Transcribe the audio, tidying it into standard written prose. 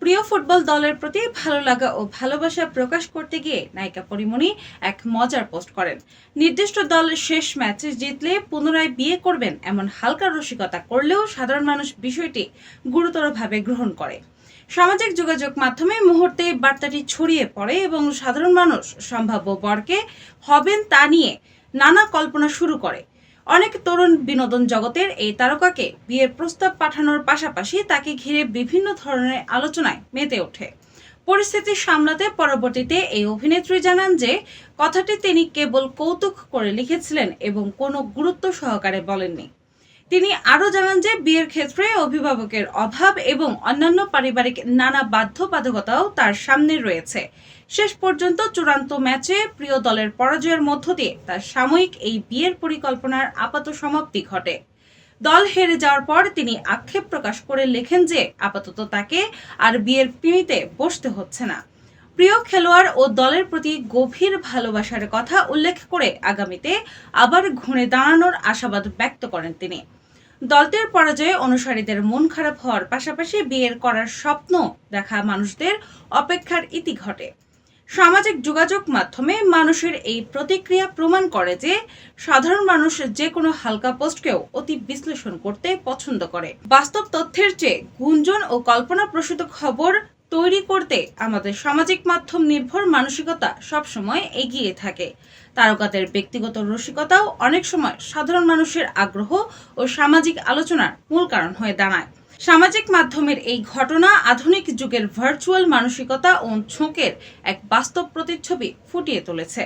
প্রিয় ফুটবল দলের প্রতি ভালো লাগা ও ভালোবাসা প্রকাশ করতে গিয়ে নায়িকা পরীমনি এক মজার পোস্ট করেন। নির্দিষ্ট দলের শেষ ম্যাচে জিতলে পুনরায় বিয়ে করবেন এমন হালকা রসিকতা করলেও সাধারণ মানুষ বিষয়টি গুরুতরভাবে গ্রহণ করে। সামাজিক যোগাযোগ মাধ্যমে মুহূর্তে বার্তাটি ছড়িয়ে পড়ে এবং সাধারণ মানুষ সম্ভাব্য বরকে হবেন তা নিয়ে নানা কল্পনা শুরু করে। অনেক তরুণ বিনোদন জগতের এই তারকাকে বিয়ের প্রস্তাব পাঠানোর পাশাপাশি তাকে ঘিরে বিভিন্ন ধরনের আলোচনায় মেতে ওঠে। পরিস্থিতি সামলাতে পরবর্তীতে এই অভিনেত্রী জানান যে কথাটি তিনি কেবল কৌতুক করে লিখেছিলেন এবং কোনো গুরুত্ব সহকারে বলেননি। তিনি আরও জানান যে বিয়ের ক্ষেত্রে অভিভাবকের অভাব এবং অন্যান্য পারিবারিক নানা বাধ্যবাধকতাও তার সামনে রয়েছে। শেষ পর্যন্ত চূড়ান্ত ম্যাচে প্রিয় দলের পরাজয়ের মধ্য দিয়ে তার সাময়িক এই বিয়ের পরিকল্পনার আপাত সমাপ্তি ঘটে। দল হেরে যাওয়ার পর তিনি আক্ষেপ প্রকাশ করে লেখেন যে আপাতত তাকে আর বিয়ের পিঁড়িতে বসতে হচ্ছে না। প্রিয় খেলোয়াড় ও দলের প্রতি গভীর ভালোবাসার কথা উল্লেখ করে আগামীতে আবার ঘুরে দাঁড়ানোর আশাবাদ ব্যক্ত করেন তিনি। দলটির পরাজয়ে অনুসারীদের মন খারাপ হওয়ার পাশাপাশি বিয়ের করার স্বপ্ন দেখা মানুষদের অপেক্ষার ইতি ঘটে। সামাজিক যোগাযোগ মাধ্যমে মানুষের এই প্রতিক্রিয়া প্রমাণ করে যে সাধারণ মানুষ যে কোনো হালকা পোস্টকেও অতি বিশ্লেষণ করতে পছন্দ করে। বাস্তব তথ্যের চেয়ে গুঞ্জন ও কল্পনাপ্রসূত খবর তৈরি করতে আমাদের সামাজিক মাধ্যম নির্ভর মানসিকতা সবসময় এগিয়ে থাকে। তারকাদের ব্যক্তিগত রসিকতাও অনেক সময় সাধারণ মানুষের আগ্রহ ও সামাজিক আলোচনার মূল কারণ হয়ে দাঁড়ায়। সামাজিক মাধ্যমের এই ঘটনা আধুনিক যুগের ভার্চুয়াল মানসিকতা ও ঝোঁকের এক বাস্তব প্রতিচ্ছবি ফুটিয়ে তুলেছে।